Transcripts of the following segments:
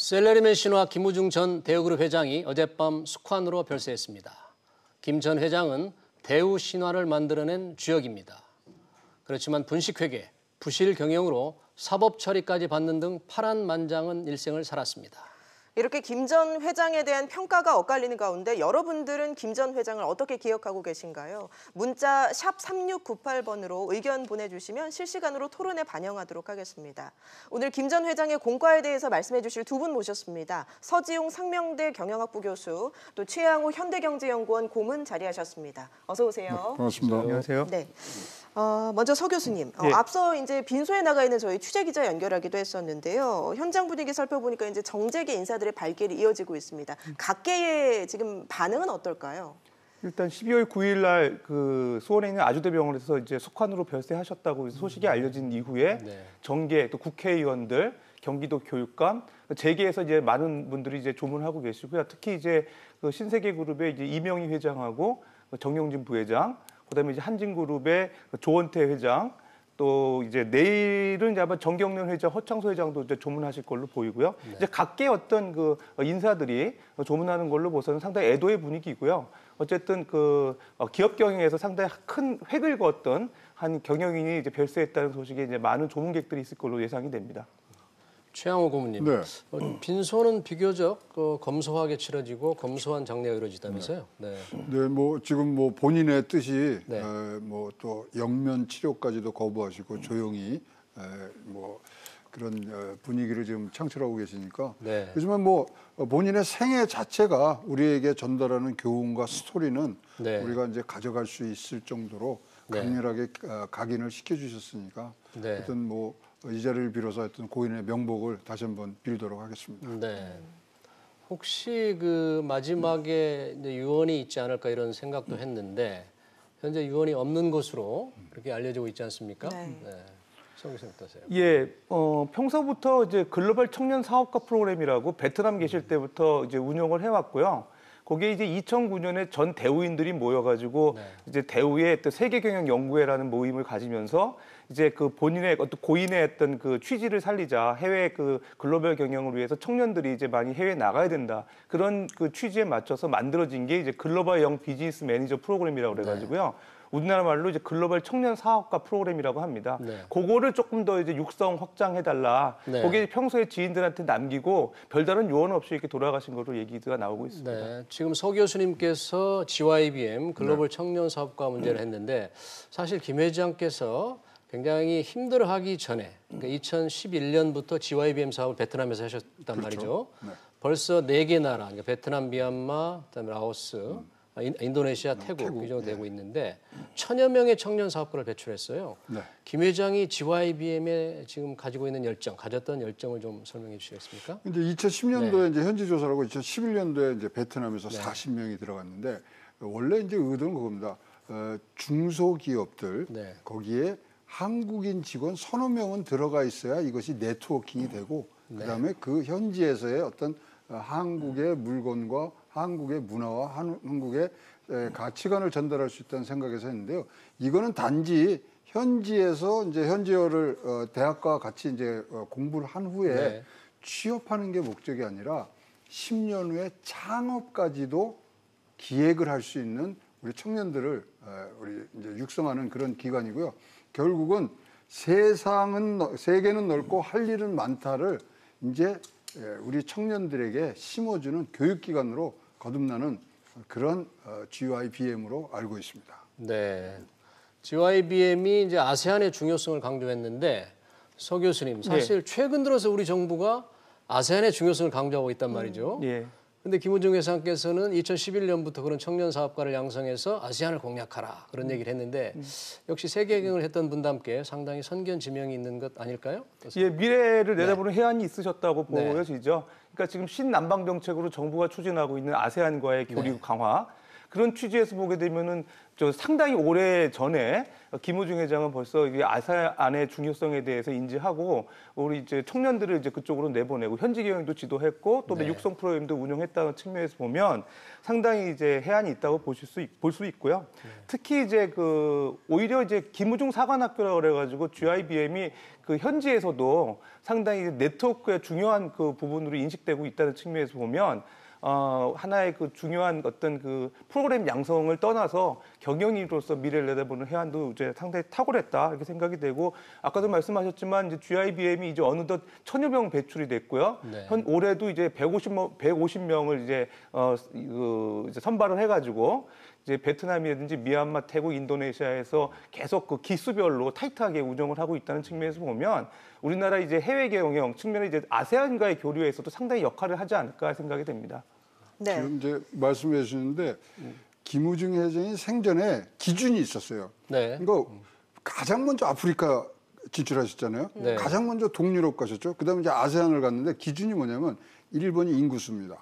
셀러리맨 신화 김우중 전 대우그룹 회장이 어젯밤 숙환으로 별세했습니다. 김 전 회장은 대우 신화를 만들어낸 주역입니다. 그렇지만 분식회계, 부실 경영으로 사법 처리까지 받는 등 파란만장한 일생을 살았습니다. 이렇게 김 전 회장에 대한 평가가 엇갈리는 가운데 여러분들은 김 전 회장을 어떻게 기억하고 계신가요? 문자 샵 3698번으로 의견 보내주시면 실시간으로 토론에 반영하도록 하겠습니다. 오늘 김 전 회장의 공과에 대해서 말씀해 주실 두 분 모셨습니다. 서지용 상명대 경영학부 교수, 또 최양호 현대경제연구원 고문 자리하셨습니다. 어서 오세요. 네, 반갑습니다. 안녕하세요. 네. 먼저 서 교수님, 예. 앞서 이제 빈소에 나가 있는 저희 취재 기자 연결하기도 했었는데요. 현장 분위기 살펴보니까 이제 정재계 인사들의 발길이 이어지고 있습니다. 각계의 지금 반응은 어떨까요? 일단 12월 9일 날 그 수원에 있는 아주대병원에서 이제 숙환으로 별세하셨다고 소식이 알려진 이후에 정계 또 국회의원들, 경기도 교육감, 재계에서 이제 많은 분들이 이제 조문하고 계시고요. 특히 이제 그 신세계그룹의 이제 이명희 회장하고 정용진 부회장, 그다음에 이제 한진그룹의 조원태 회장, 또 이제 내일은 이제 아마 정경련 회장, 허창소 회장도 이제 조문하실 걸로 보이고요. 이제 각계 어떤 그 인사들이 조문하는 걸로 봐서는 상당히 애도의 분위기고요. 어쨌든 그 기업 경영에서 상당히 큰 획을 그었던 한 경영인이 이제 별세했다는 소식에 이제 많은 조문객들이 있을 걸로 예상이 됩니다. 최양호 고문님, 네. 빈소는 비교적 검소하게 치러지고 검소한 장례가 이루어지다면서요? 네. 네, 뭐 지금 뭐 본인의 뜻이 네. 뭐 또 영면 치료까지도 거부하시고 조용히 뭐 그런 분위기를 지금 창출하고 계시니까. 네. 하지만 뭐 본인의 생애 자체가 우리에게 전달하는 교훈과 스토리는 네. 우리가 이제 가져갈 수 있을 정도로 네. 강렬하게 각인을 시켜주셨으니까. 네. 하여튼 뭐 이 자리를 빌어서 하여튼 고인의 명복을 다시 한번 빌도록 하겠습니다. 네. 혹시 그 마지막에 이제 유언이 있지 않을까 이런 생각도 했는데 현재 유언이 없는 것으로 그렇게 알려지고 있지 않습니까? 네. 성 교수님 어떠세요? 예, 평소부터 이제 글로벌 청년 사업가 프로그램이라고 베트남 계실 때부터 이제 운영을 해왔고요. 거기에 이제 2009년에 전 대우인들이 모여가지고 이제 대우의 또 세계경영연구회라는 모임을 가지면서 이제 그 본인의 어떤 고인의 어떤 그 취지를 살리자, 해외 그 글로벌 경영을 위해서 청년들이 이제 많이 해외에 나가야 된다, 그런 그 취지에 맞춰서 만들어진 게 이제 글로벌형 비즈니스 매니저 프로그램이라고 그래가지고요. 우리나라 말로 이제 글로벌 청년 사업가 프로그램이라고 합니다. 그거를 조금 더 이제 육성 확장해달라. 거기에 평소에 지인들한테 남기고 별다른 요원 없이 이렇게 돌아가신 거로 얘기가 나오고 있습니다. 네, 지금 서 교수님께서 GYBM 글로벌 청년 사업가 문제를 했는데 사실 김 회장께서 굉장히 힘들어하기 전에 그러니까 2011년부터 GYBM 사업을 베트남에서 하셨단 말이죠. 벌써 4개 나라, 그러니까 베트남, 미얀마, 그다음에 라오스, 인도네시아, 태국 이 정도 되고 있는데 1000여 명의 청년 사업가를 배출했어요. 김 회장이 GYBM에 지금 가지고 있는 열정, 가졌던 열정을 좀 설명해 주시겠습니까? 근데 2010년도에 이제 현지 조사라고 2011년도에 이제 베트남에서 40명이 들어갔는데 원래 이제 의도는 그겁니다. 중소기업들 거기에 한국인 직원 서너 명은 들어가 있어야 이것이 네트워킹이 되고 그다음에 그 현지에서의 어떤 한국의 물건과 한국의 문화와 한국의 가치관을 전달할 수 있다는 생각에서 했는데요. 이거는 단지 현지에서 이제 현지어를 대학과 같이 이제 공부를 한 후에 취업하는 게 목적이 아니라 10년 후에 창업까지도 기획을 할 수 있는 우리 청년들을 우리 이제 육성하는 그런 기관이고요. 결국은 세계는 넓고 할 일은 많다를 이제 우리 청년들에게 심어주는 교육기관으로 거듭나는 그런 GYBM으로 알고 있습니다. 네, GYBM이 이제 아세안의 중요성을 강조했는데 서 교수님 사실 최근 들어서 우리 정부가 아세안의 중요성을 강조하고 있단 말이죠. 그런데 김우중 회장께서는 2011년부터 그런 청년 사업가를 양성해서 아세안을 공략하라 그런 얘기를 했는데 역시 세계경영을 했던 분담께 상당히 선견지명이 있는 것 아닐까요? 예, 미래를 내다보는 해안이 있으셨다고 보여지죠. 그러니까 지금 신남방 정책으로 정부가 추진하고 있는 아세안과의 교류 강화, 그런 취지에서 보게 되면은 상당히 오래 전에 김우중 회장은 벌써 이게 아세안의 중요성에 대해서 인지하고 우리 이제 청년들을 이제 그쪽으로 내보내고 현지 경영도 지도했고 또 육성 프로그램도 운영했다는 측면에서 보면 상당히 이제 해안이 있다고 볼 수 있고요. 특히 이제 오히려 이제 김우중 사관학교라고 그래가지고 GIBM이 그 현지에서도 상당히 네트워크의 중요한 그 부분으로 인식되고 있다는 측면에서 보면 하나의 그 중요한 어떤 그 프로그램 양성을 떠나서 경영인으로서 미래를 내다보는 해안도 이제 상당히 탁월했다 이렇게 생각이 되고 아까도 말씀하셨지만 이제 GIBM이 이제 어느덧 1000여 명 배출이 됐고요. 네. 올해도 이제 150명을 이제 이제 선발을 해가지고 이제 베트남이라든지 미얀마, 태국, 인도네시아에서 계속 그 기수별로 타이트하게 운영을 하고 있다는 측면에서 보면 우리나라 이제 해외 경영 측면에 이제 아세안과의 교류에서도 상당히 역할을 하지 않을까 생각이 됩니다. 네. 지금 이제 말씀해 주시는데 김우중 회장이 생전에 기준이 있었어요. 네. 그러니까 가장 먼저 아프리카 진출하셨잖아요. 네. 가장 먼저 동유럽 가셨죠. 그다음에 이제 아세안을 갔는데 기준이 뭐냐면 1번이 인구수입니다.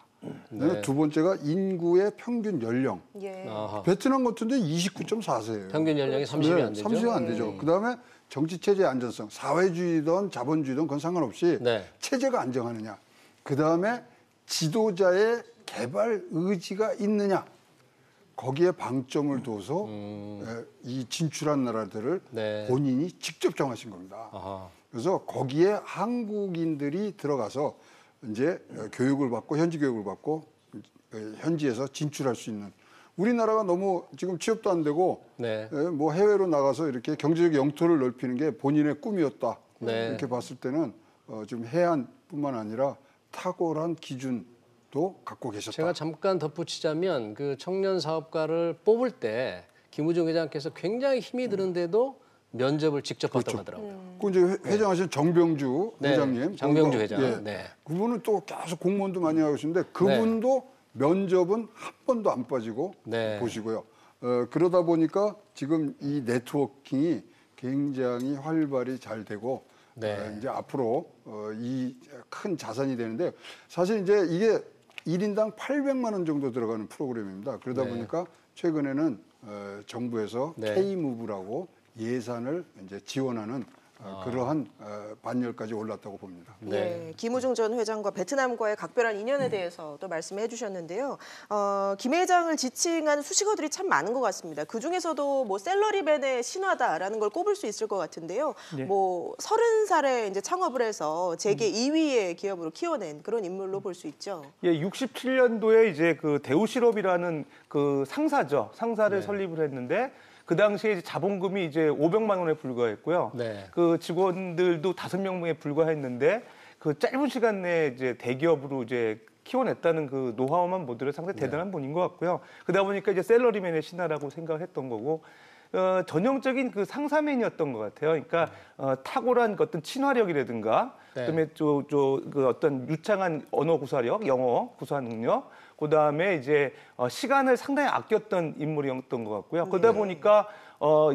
네. 두 번째가 인구의 평균 연령. 예. 아하. 베트남 같은데 29.4세예요. 평균 연령이 30이 안 되죠. 30이 안 되죠. 그다음에 정치 체제 안전성, 사회주의든 자본주의든 그건 상관없이 네. 체제가 안정하느냐. 그다음에 지도자의 개발 의지가 있느냐. 거기에 방점을 둬서 이 진출한 나라들을 네. 본인이 직접 정하신 겁니다. 아하. 그래서 거기에 한국인들이 들어가서 이제 교육을 받고 현지 교육을 받고 현지에서 진출할 수 있는 우리나라가 너무 지금 취업도 안 되고 네. 뭐 해외로 나가서 이렇게 경제적 영토를 넓히는 게 본인의 꿈이었다. 네. 이렇게 봤을 때는 지금 해안뿐만 아니라 탁월한 기준도 갖고 계셨다. 제가 잠깐 덧붙이자면 그 청년 사업가를 뽑을 때 김우중 회장께서 굉장히 힘이 드는데도 면접을 직접 봤다고 하더라고요. 그 이제 회장하신 정병주 네, 회장님, 정병주 그거, 회장. 네. 그분은 또 계속 공무원도 많이 하고 계신데 그분도 면접은 한 번도 안 빠지고 네. 보시고요. 그러다 보니까 지금 이 네트워킹이 굉장히 활발히 잘 되고 네. 이제 앞으로 이 큰 자산이 되는데 사실 이제 이게 1인당 800만 원 정도 들어가는 프로그램입니다. 그러다 네. 보니까 최근에는 정부에서 네. K무브라고 예산을 이제 지원하는 그러한 반열까지 올랐다고 봅니다. 네. 예, 김우중 전 회장과 베트남과의 각별한 인연에 대해서 또 말씀해 주셨는데요. 김 회장을 지칭한 수식어들이 참 많은 것 같습니다. 그 중에서도 뭐 셀러리맨의 신화다라는 걸 꼽을 수 있을 것 같은데요. 네. 뭐 30살에 이제 창업을 해서 재계 2위의 기업으로 키워낸 그런 인물로 볼 수 있죠. 예, 67년도에 이제 그 대우실업이라는 그 상사죠. 상사를 네. 설립을 했는데 그 당시에 이제 자본금이 이제 500만 원에 불과했고요. 네. 그 직원들도 5명에 불과했는데 그 짧은 시간 내에 이제 대기업으로 이제 키워냈다는 그 노하우만 보더라도 상당히 대단한 분인 것 같고요. 그러다 보니까 이제 셀러리맨의 신화라고 생각했던 거고 전형적인 그 상사맨이었던 것 같아요. 그러니까 탁월한 그 어떤 친화력이라든가 네. 그다음에 그 어떤 유창한 언어 구사력, 영어 구사 능력, 그다음에 이제 시간을 상당히 아꼈던 인물이었던 것 같고요. 그러다 보니까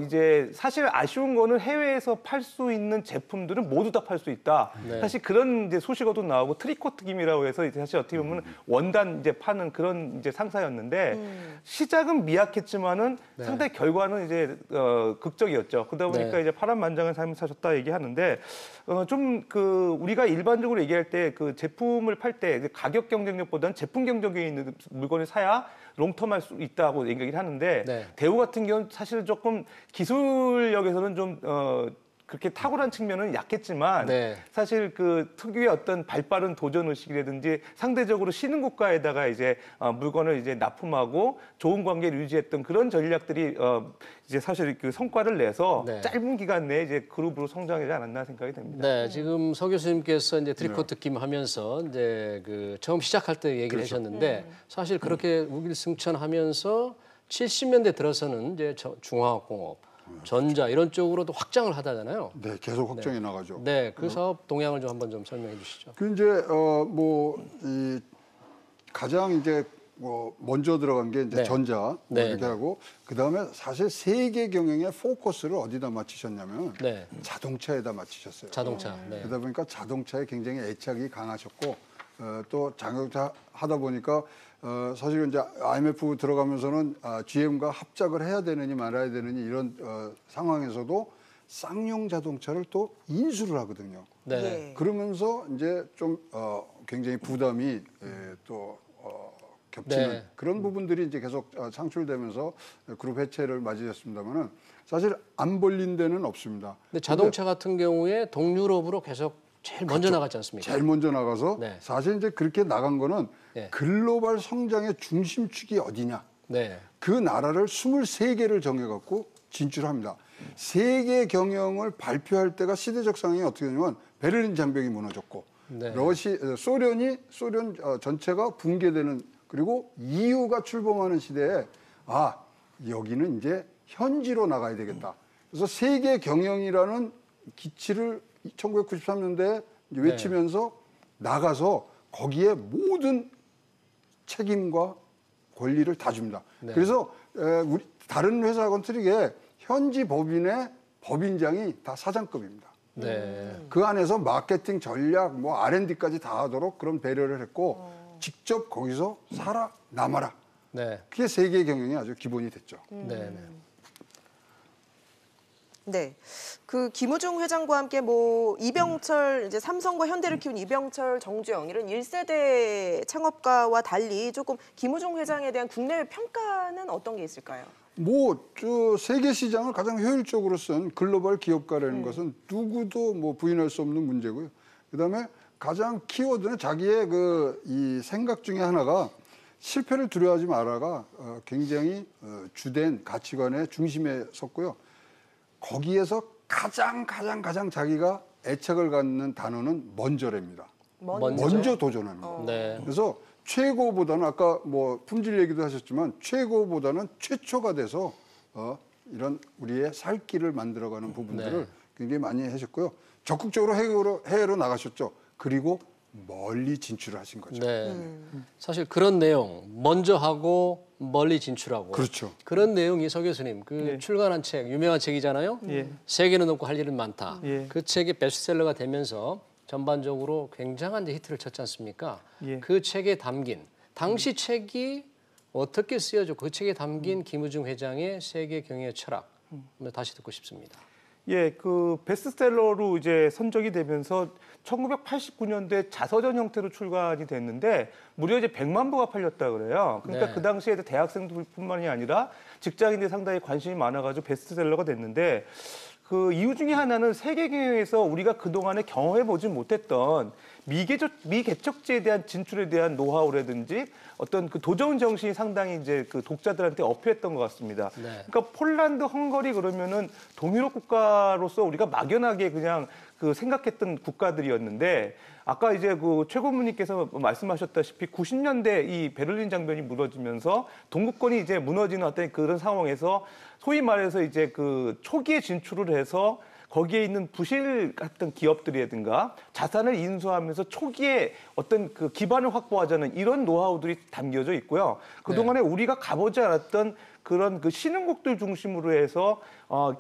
이제 사실 아쉬운 거는 해외에서 팔 수 있는 제품들은 모두 다 팔 수 있다. 네. 사실 그런 이제 소식어도 나오고 트리코트김이라고 해서 이제 사실 어떻게 보면 원단 이제 파는 그런 이제 상사였는데 시작은 미약했지만은 네. 상당히 결과는 이제 극적이었죠. 그러다 보니까 네. 이제 파란만장한 삶을 사셨다 얘기하는데 좀 그 우리가 일반적으로 얘기할 때 그 제품을 팔 때 가격 경쟁력보다는 제품 경쟁력이 있는 물건을 사야 롱텀할 수 있다고 얘기를 하는데 네. 대우 같은 경우는 사실 조금 기술력에서는 좀 그렇게 탁월한 측면은 약했지만 네. 사실 그 특유의 어떤 발빠른 도전 의식이라든지 상대적으로 신흥 국가에다가 이제 물건을 이제 납품하고 좋은 관계를 유지했던 그런 전략들이 이제 사실 그 성과를 내서 네. 짧은 기간 내에 이제 그룹으로 성장하지 않았나 생각이 됩니다. 네, 지금 서 교수님께서 이제 트리코트김 하면서 이제 그 처음 시작할 때 얘기를 하셨는데 사실 그렇게 우길승천하면서 70년대 들어서는 이제 중화학공업, 전자 이런 쪽으로도 확장을 하다잖아요. 네, 계속 확장해 나가죠. 네, 그 사업 동향을 좀 한번 좀 설명해 주시죠. 그 이제 이 가장 이제 뭐 먼저 들어간 게 이제 네. 전자 뭐 네, 이렇게 네. 하고 그 다음에 사실 세계 경영의 포커스를 어디다 맞추셨냐면 네, 자동차에다 맞추셨어요. 자동차. 네. 그러다 보니까 자동차에 굉장히 애착이 강하셨고 또 자동차 하다 보니까 사실은 이제 IMF 들어가면서는 GM과 합작을 해야 되느니 말아야 되느니 이런 상황에서도 쌍용 자동차를 또 인수를 하거든요. 네. 예. 그러면서 이제 좀 굉장히 부담이 또 겹치는 네. 그런 부분들이 이제 계속 창출되면서 그룹 해체를 맞이했습니다만은 사실 안 벌린 데는 없습니다. 근데 자동차 같은 경우에 동유럽으로 계속 제일 먼저 나갔지 않습니까? 제일 먼저 나가서 네. 사실 이제 그렇게 나간 거는 네. 글로벌 성장의 중심축이 어디냐. 네. 그 나라를 23개를 정해갖고 진출합니다. 세계 경영을 발표할 때가 시대적 상황이 어떻게 되냐면 베를린 장벽이 무너졌고 네. 소련 전체가 붕괴되는 그리고 EU가 출범하는 시대에 여기는 이제 현지로 나가야 되겠다. 그래서 세계 경영이라는 기치를 1993년대에 외치면서 나가서 거기에 모든 책임과 권리를 다 줍니다. 네. 그래서 우리 다른 회사하고는 틀리게 현지 법인의 법인장이 다 사장급입니다. 네. 그 안에서 마케팅 전략, 뭐 R&D까지 다 하도록 그런 배려를 했고 직접 거기서 살아남아라. 네. 그게 세계 경영이 아주 기본이 됐죠. 네. 네. 네, 그 김우중 회장과 함께 뭐 이병철 이제 삼성과 현대를 키운 이병철, 정주영 이런 1세대 창업가와 달리 조금 김우중 회장에 대한 국내외 평가는 어떤 게 있을까요? 세계 시장을 가장 효율적으로 쓴 글로벌 기업가라는 것은 누구도 뭐 부인할 수 없는 문제고요. 그다음에 가장 키워드는 자기의 이 생각 중에 하나가 실패를 두려워하지 말아가 굉장히 주된 가치관의 중심에 섰고요. 거기에서 가장 자기가 애착을 갖는 단어는 먼저랍니다. 먼저 도전하는 거. 네. 그래서 최고보다는 아까 뭐 품질 얘기도 하셨지만 최고보다는 최초가 돼서 이런 우리의 살 길을 만들어가는 부분들을 네. 굉장히 많이 하셨고요. 적극적으로 해외로 나가셨죠. 그리고 멀리 진출을 하신 거죠. 네. 사실 그런 내용 먼저 하고 멀리 진출하고 그렇죠. 그런 내용이 서 교수님 예. 출간한 책 유명한 책이잖아요. 예. 세계는 높고 할 일은 많다. 예. 그 책이 베스트셀러가 되면서 전반적으로 굉장한 이제 히트를 쳤지 않습니까? 예. 그 책에 담긴 당시 책이 어떻게 쓰여져 그 책에 담긴 김우중 회장의 세계 경영의 철학 한번 다시 듣고 싶습니다. 예, 그 베스트셀러로 이제 선정이 되면서 1989년도에 자서전 형태로 출간이 됐는데 무려 이제 100만 부가 팔렸다 그래요. 그러니까 네. 그 당시에 대학생들뿐만이 아니라 직장인들이 상당히 관심이 많아가지고 베스트셀러가 됐는데 그 이유 중에 하나는 세계 경영에서 우리가 그동안에 경험해보지 못했던 미개척지에 대한 진출에 대한 노하우라든지 어떤 그 도전 정신이 상당히 이제 그 독자들한테 어필했던 것 같습니다. 네. 그러니까 폴란드, 헝가리 그러면은 동유럽 국가로서 우리가 막연하게 그냥 그 생각했던 국가들이었는데 아까 이제 그 최 고문님께서 말씀하셨다시피 90년대 이 베를린 장벽이 무너지면서 동구권이 이제 무너지는 어떤 그런 상황에서 소위 말해서 이제 그 초기에 진출을 해서 거기에 있는 부실 같은 기업들이라든가 자산을 인수하면서 초기에 어떤 그 기반을 확보하자는 이런 노하우들이 담겨져 있고요. 그동안에 우리가 가보지 않았던 그런 그 신흥국들 중심으로 해서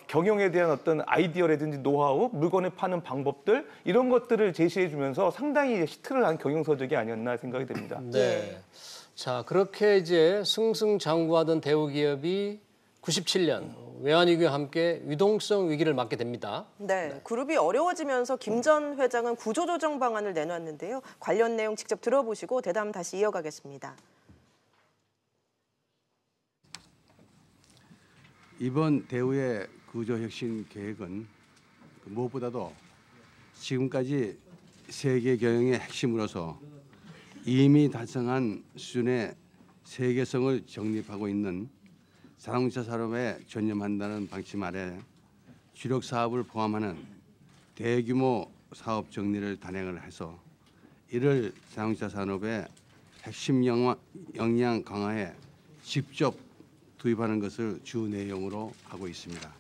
경영에 대한 어떤 아이디어라든지 노하우, 물건을 파는 방법들 이런 것들을 제시해 주면서 상당히 히트를 한 경영서적이 아니었나 생각이 됩니다. 네. 자, 그렇게 이제 승승장구하던 대우기업이 97년 외환위기와 함께 유동성 위기를 맞게 됩니다. 네, 그룹이 어려워지면서 김 전 회장은 구조조정 방안을 내놨는데요. 관련 내용 직접 들어보시고 대담 다시 이어가겠습니다. 이번 대우의 구조혁신 계획은 무엇보다도 지금까지 세계 경영의 핵심으로서 이미 달성한 수준의 세계성을 정립하고 있는 자동차 산업에 전념한다는 방침 아래 주력 사업을 포함하는 대규모 사업 정리를 단행을 해서 이를 자동차 산업의 핵심 역량 강화에 직접 투입하는 것을 주 내용으로 하고 있습니다.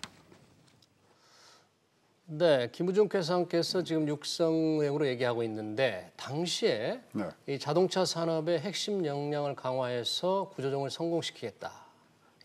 네, 김우중 회장께서 지금 육성행으로 얘기하고 있는데 당시에 네. 이 자동차 산업의 핵심 역량을 강화해서 구조조정을 성공시키겠다.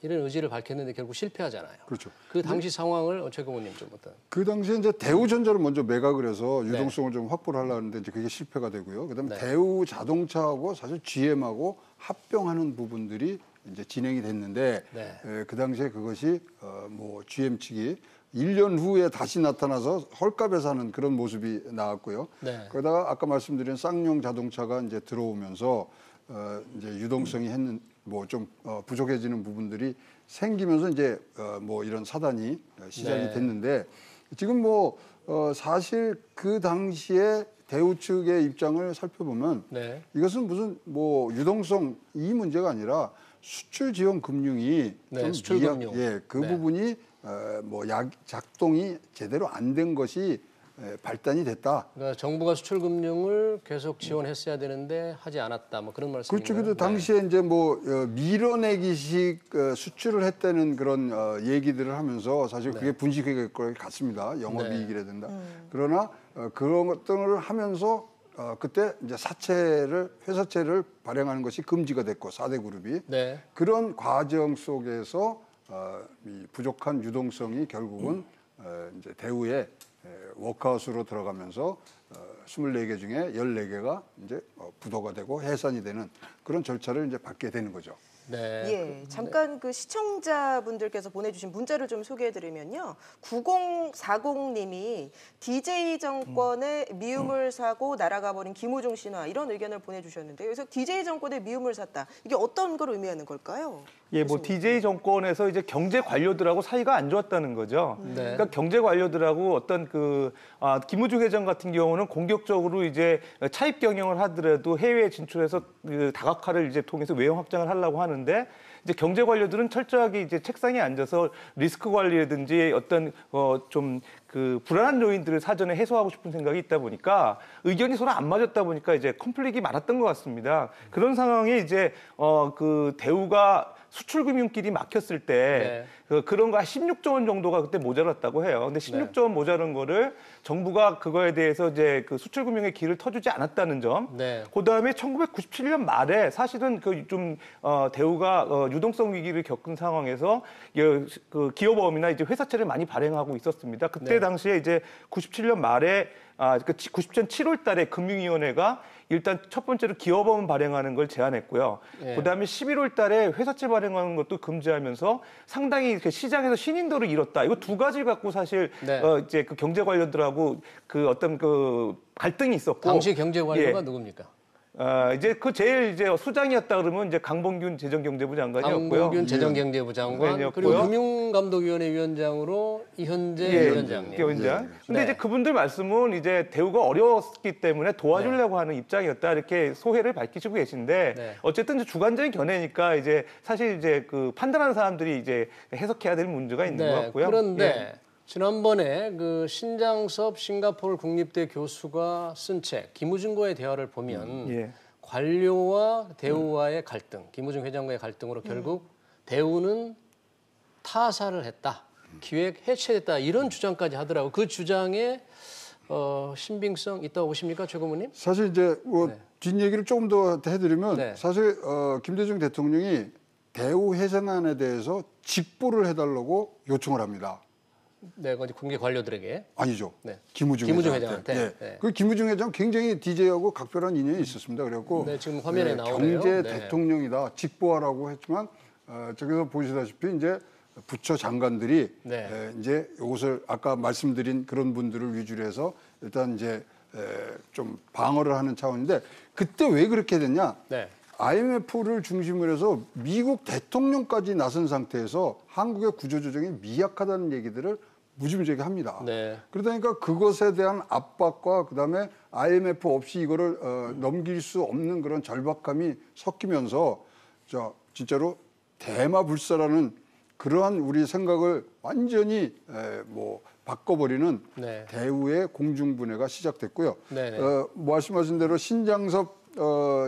이런 의지를 밝혔는데 결국 실패하잖아요. 그렇죠. 그 당시 상황을 최 고문님 좀 어떤? 그 당시에 이제 대우전자를 먼저 매각을 해서 유동성을 좀 확보를 하려고 하는데 이제 그게 실패가 되고요. 그다음에 네. 대우 자동차하고 사실 GM하고 합병하는 부분들이 이제 진행이 됐는데 네. 그 당시에 그것이 뭐 GM 측이 1년 후에 다시 나타나서 헐값에 사는 그런 모습이 나왔고요. 네. 거기다가 아까 말씀드린 쌍용 자동차가 이제 들어오면서 이제 유동성이 뭐 좀 부족해지는 부분들이 생기면서 이제 뭐 이런 사단이 시작이 네. 됐는데 지금 뭐 사실 그 당시에 대우 측의 입장을 살펴보면 네. 이것은 무슨 뭐 유동성 이 문제가 아니라 수출 지원 금융이 네, 좀 수출 금융. 그 네. 부분이 뭐 작동이 제대로 안 된 것이 발단이 됐다. 그러니까 정부가 수출 금융을 계속 지원했어야 되는데 하지 않았다. 뭐 그런 말씀인가요? 그렇죠. 근데 당시에 이제 뭐 밀어내기식 수출을 했다는 그런 얘기들을 하면서 사실 그게 분식회계일 것 같습니다. 영업이익이라든가. 그러나 그런 것들을 하면서 그때 이제 회사채를 발행하는 것이 금지가 됐고 4대 그룹이 네. 그런 과정 속에서 이 부족한 유동성이 결국은 이제 대우의 워크아웃으로 들어가면서 24개 중에 14개가 이제 부도가 되고 해산이 되는 그런 절차를 이제 받게 되는 거죠. 네. 예, 잠깐 그 시청자분들께서 보내주신 문자를 좀 소개해드리면요. 9040님이 DJ 정권의 미움을 사고 날아가버린 김우중 신화 이런 의견을 보내주셨는데요. 그래서 DJ 정권의 미움을 샀다. 이게 어떤 걸 의미하는 걸까요? 예, 뭐 DJ 정권에서 이제 경제 관료들하고 사이가 안 좋았다는 거죠. 네. 그러니까 경제 관료들하고 어떤 김우중 회장 같은 경우는 공격적으로 이제 차입 경영을 하더라도 해외에 진출해서 그 다각화를 이제 통해서 외형 확장을 하려고 하는데 이제 경제 관료들은 철저하게 이제 책상에 앉아서 리스크 관리라든지 어떤 좀 그 불안한 요인들을 사전에 해소하고 싶은 생각이 있다 보니까 의견이 서로 안 맞았다 보니까 이제 컨플릭이 많았던 것 같습니다. 그런 상황에 이제 그 대우가 수출금융길이 막혔을 때 그런 거 16조 원 정도가 그때 모자랐다고 해요. 근데 16조 원 모자란 거를 정부가 그거에 대해서 이제 그 수출금융의 길을 터주지 않았다는 점. 네. 그다음에 1997년 말에 사실은 그 좀 대우가 유동성 위기를 겪은 상황에서 그 기업어음이나 이제 회사채를 많이 발행하고 있었습니다. 그때 당시에 이제 97년 말에 97년 7월 달에 금융위원회가 일단 첫 번째로 기업어음 발행하는 걸 제한했고요. 그다음에 11월 달에 회사채 발행하는 것도 금지하면서 상당히 시장에서 신인도를 잃었다. 이거 두 가지 갖고 사실 이제 그 경제 관료들하고 그 어떤 그 갈등이 있었고 당시 경제 관료가 누굽니까? 이제 그 제일 이제 수장이었다 그러면 이제 강봉균 재정경제부 장관이었고요. 강봉균 재정경제부 장관 그리고 금융감독위원회 위원장으로 이현재 위원장님. 위원장. 근데 이제 그분들 말씀은 이제 대우가 어려웠기 때문에 도와주려고 하는 입장이었다 이렇게 소회를 밝히시고 계신데 어쨌든 이제 주관적인 견해니까 이제 사실 이제 그 판단하는 사람들이 이제 해석해야 될 문제가 있는 것 같고요. 그런데 지난번에 그 신장섭 싱가포르 국립대 교수가 쓴 책 김우중과의 대화를 보면 관료와 대우와의 갈등, 김우중 회장과의 갈등으로 결국 대우는 타사를 했다, 기획 해체됐다 이런 주장까지 하더라고. 그 주장에 신빙성 있다고 보십니까, 최 고문님? 사실 이제 뭐 뒷얘기를 조금 더 해드리면 사실 김대중 대통령이 대우 해산안에 대해서 직보를 해달라고 요청을 합니다. 네, 군계 관료들에게. 아니죠. 김우중 회장한테. 그 김우중 회장 굉장히 DJ하고 각별한 인연이 있었습니다. 그래갖고 지금 화면에 나오네요. 경제 대통령이다 직보하라고 했지만 저기서 보시다시피 이제 부처 장관들이 이제 이것을 아까 말씀드린 그런 분들을 위주로 해서 일단 이제 좀 방어를 하는 차원인데 그때 왜 그렇게 됐냐? IMF를 중심으로 해서 미국 대통령까지 나선 상태에서 한국의 구조조정이 미약하다는 얘기들을 무지무지하게 합니다. 그러다 보니까 그것에 대한 압박과 그다음에 IMF 없이 이거를 넘길 수 없는 그런 절박함이 섞이면서 진짜로 대마불사라는 그러한 우리 생각을 완전히 뭐 바꿔버리는 대우의 공중분해가 시작됐고요. 말씀하신 대로 신장섭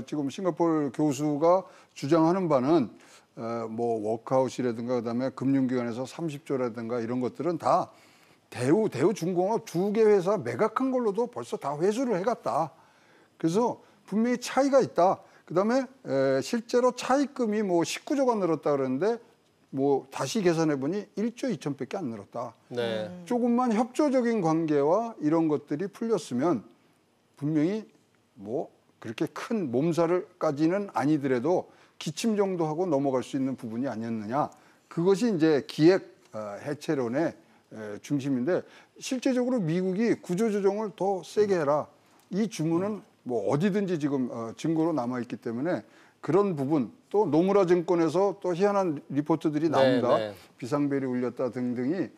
지금 싱가포르 교수가 주장하는 바는 뭐 워크아웃이라든가 그다음에 금융기관에서 30조라든가 이런 것들은 다 대우중공업 2개 회사 매각한 걸로도 벌써 다 회수를 해갔다. 그래서 분명히 차이가 있다. 그다음에 실제로 차입금이 뭐 19조가 늘었다 그러는데 뭐 다시 계산해 보니 1조 2천밖에 안 늘었다. 조금만 협조적인 관계와 이런 것들이 풀렸으면 분명히 뭐 그렇게 큰 몸살을까지는 아니더라도 기침 정도 하고 넘어갈 수 있는 부분이 아니었느냐. 그것이 이제 기획 해체론의 중심인데 실제적으로 미국이 구조조정을 더 세게 해라. 이 주문은 뭐 어디든지 지금 증거로 남아있기 때문에 그런 부분 또 노무라 증권에서 또 희한한 리포트들이 나옵니다. 네. 비상벨이 울렸다 등등이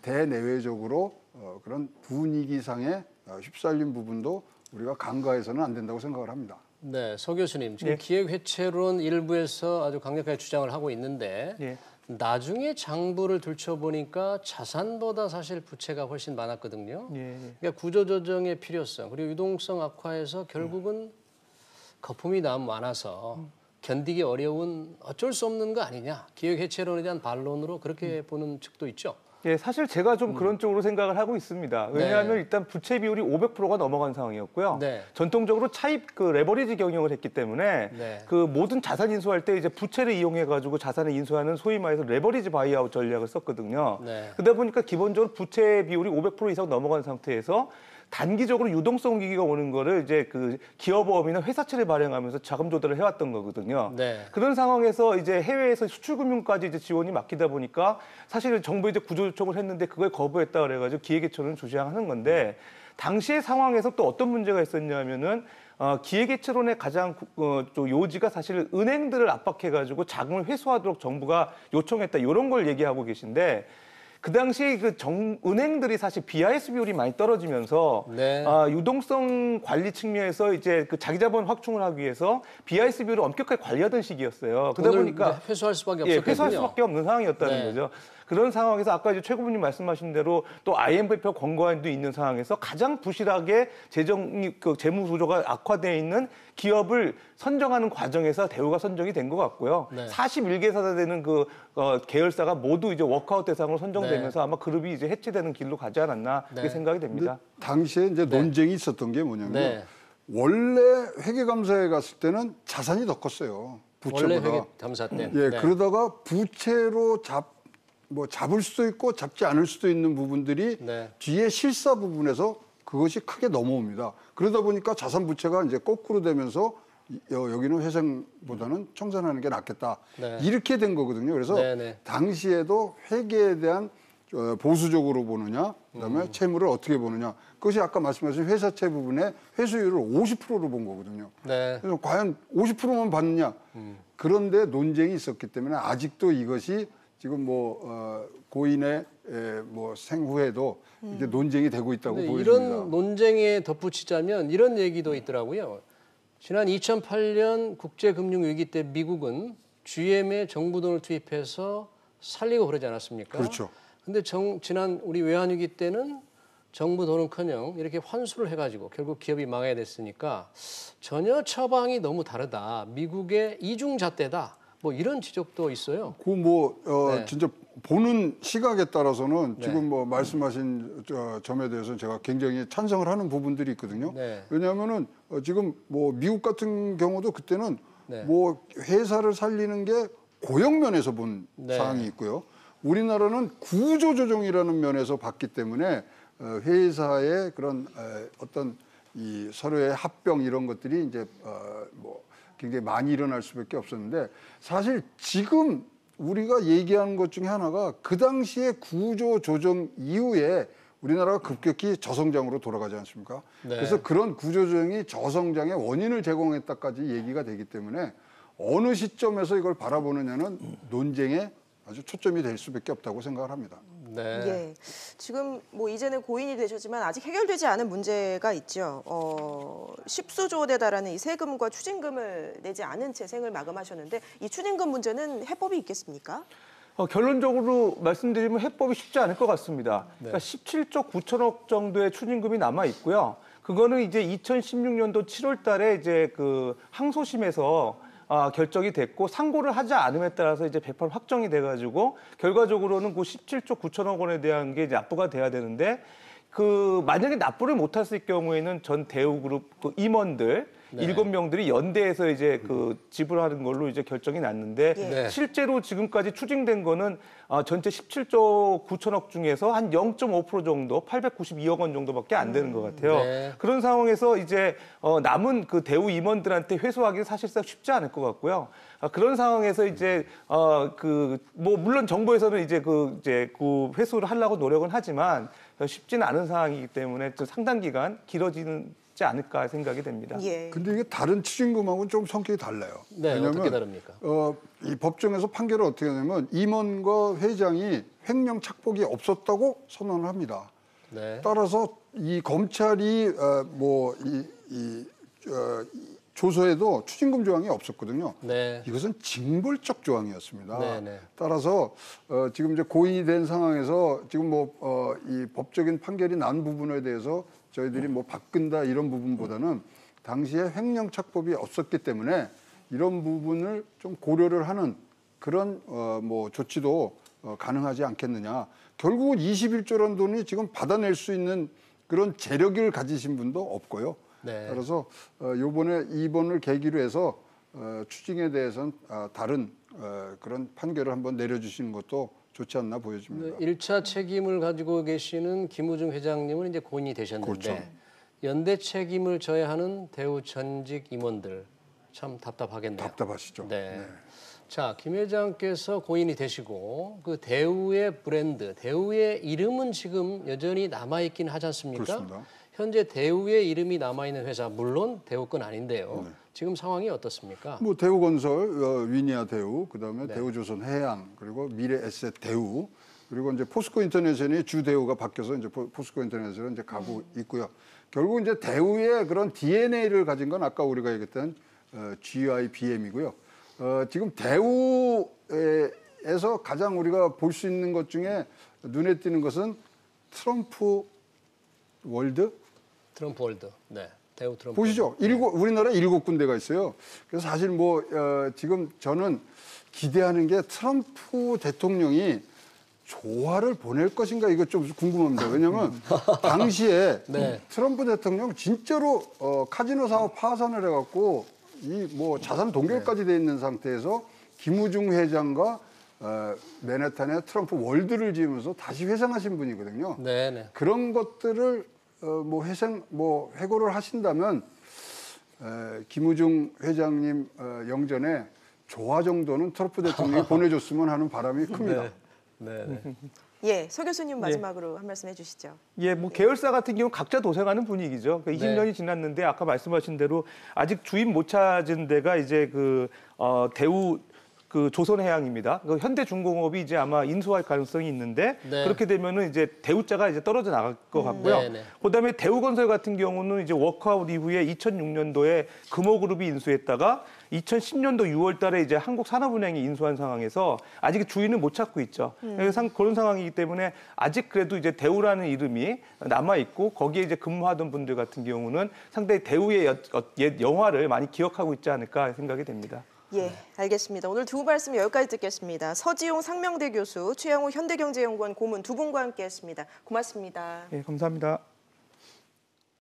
대내외적으로 그런 분위기상의 휩쓸린 부분도 우리가 간과해서는 안 된다고 생각을 합니다. 네, 서 교수님 지금 네. 기획회체론 일부에서 아주 강력하게 주장을 하고 있는데 예. 나중에 장부를 들춰보니까 자산보다 사실 부채가 훨씬 많았거든요. 예. 그러니까 구조조정의 필요성 그리고 유동성 악화에서 결국은 거품이 너무 많아서 견디기 어려운 어쩔 수 없는 거 아니냐. 기획해체론에 대한 반론으로 그렇게 보는 측도 있죠. 예, 사실 제가 좀 그런 쪽으로 생각을 하고 있습니다. 왜냐하면 네. 일단 부채 비율이 500%가 넘어간 상황이었고요. 네. 전통적으로 차입 레버리지 경영을 했기 때문에 네. 그 모든 자산 인수할 때 이제 부채를 이용해 가지고 자산을 인수하는 소위 말해서 레버리지 바이아웃 전략을 썼거든요. 네. 그러다 보니까 기본적으로 부채 비율이 500% 이상 넘어간 상태에서 단기적으로 유동성 위기가 오는 거를 이제 그 기업어음이나 회사채를 발행하면서 자금 조달을 해왔던 거거든요. 네. 그런 상황에서 이제 해외에서 수출금융까지 이제 지원이 막히다 보니까 사실 정부에 이제 구조조정을 했는데 그걸 거부했다 그래가지고 기획해체론을 주장하는 건데 당시의 상황에서 또 어떤 문제가 있었냐면은 기획해체론의 가장 또 요지가 사실 은행들을 압박해가지고 자금을 회수하도록 정부가 요청했다 이런 걸 얘기하고 계신데. 그 당시 은행들이 사실 BIS 비율이 많이 떨어지면서 네. 유동성 관리 측면에서 이제 그 자기 자본 확충을 하기 위해서 BIS 비율을 엄격하게 관리하던 시기였어요. 그러다 보니까 회수할 수밖에 예, 없었거든요. 회수할 수밖에 없는 상황이었다는 네. 거죠. 그런 상황에서 아까 이제 최 고문님 말씀하신 대로 또 IMF 권고안도 있는 상황에서 가장 부실하게 재무 구조가 악화되어 있는 기업을 선정하는 과정에서 대우가 선정이 된 것 같고요. 네. 41개사가 되는 그 계열사가 모두 이제 워크아웃 대상으로 선정되면서 네. 아마 그룹이 이제 해체되는 길로 가지 않았나 네. 그렇게 생각이 됩니다. 당시에 이제 논쟁이 있었던 게 뭐냐면 네. 원래 회계감사에 갔을 때는 자산이 더 컸어요. 부채보다. 원래 회계감사 때. 예, 네. 그러다가 부채로 잡을 수도 있고 잡지 않을 수도 있는 부분들이 네. 뒤에 실사 부분에서 그것이 크게 넘어옵니다. 그러다 보니까 자산 부채가 이제 거꾸로 되면서 여기는 회생보다는 청산하는 게 낫겠다. 네. 이렇게 된 거거든요. 그래서 네. 당시에도 회계에 대한 보수적으로 보느냐, 그다음에 채무를 어떻게 보느냐. 그것이 아까 말씀하신 회사채 부분의 회수율을 50%로 본 거거든요. 네. 그래서 과연 50%만 받느냐. 그런데 논쟁이 있었기 때문에 아직도 이것이 지금 고인의 생후에도 이제 논쟁이 되고 있다고 근데 보여집니다. 이런 논쟁에 덧붙이자면 이런 얘기도 있더라고요. 지난 2008년 국제금융위기 때 미국은 GM에 정부 돈을 투입해서 살리고 그러지 않았습니까? 그렇죠. 근데 지난 우리 외환위기 때는 정부 돈은커녕 이렇게 환수를 해가지고 결국 기업이 망해야 됐으니까 전혀 처방이 너무 다르다. 미국의 이중잣대다. 뭐 이런 지적도 있어요. 네. 진짜 보는 시각에 따라서는 네. 지금 말씀하신 점에 대해서는 제가 굉장히 찬성을 하는 부분들이 있거든요. 네. 왜냐하면은 지금 미국 같은 경우도 그때는 네. 회사를 살리는 게 고용 면에서 본 네. 사항이 있고요. 우리나라는 구조조정이라는 면에서 봤기 때문에 회사의 그런 어떤 이 서로의 합병 이런 것들이 이제 굉장히 많이 일어날 수밖에 없었는데 사실 지금 우리가 얘기하는 것 중에 하나가 그 당시에 구조조정 이후에 우리나라가 급격히 저성장으로 돌아가지 않습니까? 네. 그래서 그런 구조조정이 저성장의 원인을 제공했다까지 얘기가 되기 때문에 어느 시점에서 이걸 바라보느냐는 논쟁에 아주 초점이 될 수밖에 없다고 생각을 합니다. 네. 예. 지금 이제는 고인이 되셨지만 아직 해결되지 않은 문제가 있죠. 10수조 원에 달하는 이 세금과 추징금을 내지 않은 채 생을 마감하셨는데 이 추징금 문제는 해법이 있겠습니까? 결론적으로 말씀드리면 해법이 쉽지 않을 것 같습니다. 그러니까 17조 9천억 정도의 추징금이 남아 있고요. 그거는 이제 2016년도 7월 달에 이제 그 항소심에서 결정이 됐고 상고를 하지 않음에 따라서 이제 100% 확정이 돼가지고 결과적으로는 그 17조 9천억 원에 대한 게 이제 납부가 돼야 되는데 만약에 납부를 못했을 경우에는 전 대우그룹 그 임원들 네. 7명들이 연대해서 이제 그 지불하는 걸로 이제 결정이 났는데 네. 실제로 지금까지 추징된 거는 전체 17조 9천억 중에서 한 0.5% 정도, 892억 원 정도밖에 안 되는 것 같아요. 네. 그런 상황에서 이제 남은 그 대우 임원들한테 회수하기는 사실상 쉽지 않을 것 같고요. 그런 상황에서 이제 뭐 물론 정부에서는 이제 그 회수를 하려고 노력은 하지만 쉽지는 않은 상황이기 때문에 좀 상당 기간 길어지지 않을까 생각이 됩니다. 예. 근데 이게 다른 추징금하고는 좀 성격이 달라요. 네, 어떻게 다릅니까? 이 법정에서 판결을 어떻게 하냐면 임원과 회장이 횡령 착복이 없었다고 선언을 합니다. 네. 따라서 이 검찰이 조서에도 추징금 조항이 없었거든요. 네. 이것은 징벌적 조항이었습니다. 네, 네. 따라서 지금 이제 고인이 된 상황에서 지금 이 법적인 판결이 난 부분에 대해서 저희들이 뭐 바꾼다 이런 부분보다는 당시에 횡령 착법이 없었기 때문에 이런 부분을 좀 고려를 하는 그런 조치도 가능하지 않겠느냐. 결국은 21조라는 돈이 지금 받아낼 수 있는 그런 재력을 가지신 분도 없고요. 네. 그래서 이번을 계기로 해서 추징에 대해서는 다른 그런 판결을 한번 내려주시는 것도 좋지 않나 보여집니다. 1차 책임을 가지고 계시는 김우중 회장님은 이제 고인이 되셨는데 그렇죠. 연대 책임을 져야 하는 대우 전직 임원들 참 답답하겠네요. 답답하시죠. 네. 자, 김 회장께서 고인이 되시고 그 대우의 브랜드, 대우의 이름은 지금 여전히 남아있긴 하지 않습니까? 그렇습니다. 현재 대우의 이름이 남아있는 회사, 물론 대우 건 아닌데요. 지금 상황이 어떻습니까? 뭐 대우건설, 위니아 대우, 그다음에 네. 대우조선해양, 그리고 미래에셋 대우, 그리고 이제 포스코 인터내셔널이 주 대우가 바뀌어서 이제 포스코 인터내셔널 이제 가고 있고요. 결국 이제 대우의 그런 DNA를 가진 건 아까 우리가 얘기했던 GIBM이고요. 지금 대우에서 가장 우리가 볼 수 있는 것 중에 눈에 띄는 것은 트럼프 월드? 트럼프 월드. 네. 대우 트럼프. 보시죠. 우리나라에 7군데가 있어요. 그래서 사실 지금 저는 기대하는 게 트럼프 대통령이 조화를 보낼 것인가 이거 좀 궁금합니다. 왜냐하면 당시에 네. 트럼프 대통령 진짜로 카지노 사업 파산을 해갖고 자산 동결까지 돼 있는 상태에서 김우중 회장과 맨해튼에 트럼프 월드를 지으면서 다시 회상하신 분이거든요. 네네. 그런 것들을 회고를 하신다면 김우중 회장님 영전에 조화 정도는 트럼프 대통령이 보내줬으면 하는 바람이 큽니다. 네. 예, 서 교수님 마지막으로 한 말씀 해주시죠. 예, 뭐 계열사 같은 경우 각자 도생하는 분위기죠. 그러니까 20년이 지났는데 아까 말씀하신 대로 아직 주인 못 찾은 데가 이제 대우 조선해양입니다. 현대중공업이 이제 아마 인수할 가능성이 있는데 네. 그렇게 되면은 이제 대우자가 이제 떨어져 나갈 것 같고요. 네네. 그다음에 대우건설 같은 경우는 이제 워크아웃 이후에 2006년도에 금호그룹이 인수했다가 2010년도 6월달에 이제 한국산업은행이 인수한 상황에서 아직 주인을 못 찾고 있죠. 그런 상황이기 때문에 아직 그래도 이제 대우라는 이름이 남아 있고 거기에 이제 근무하던 분들 같은 경우는 상당히 대우의 옛 영화를 많이 기억하고 있지 않을까 생각이 됩니다. 예, 알겠습니다. 오늘 두 말씀 여기까지 듣겠습니다. 서지용 상명대 교수, 최양호 현대경제연구원 고문 두 분과 함께했습니다. 고맙습니다. 예, 감사합니다.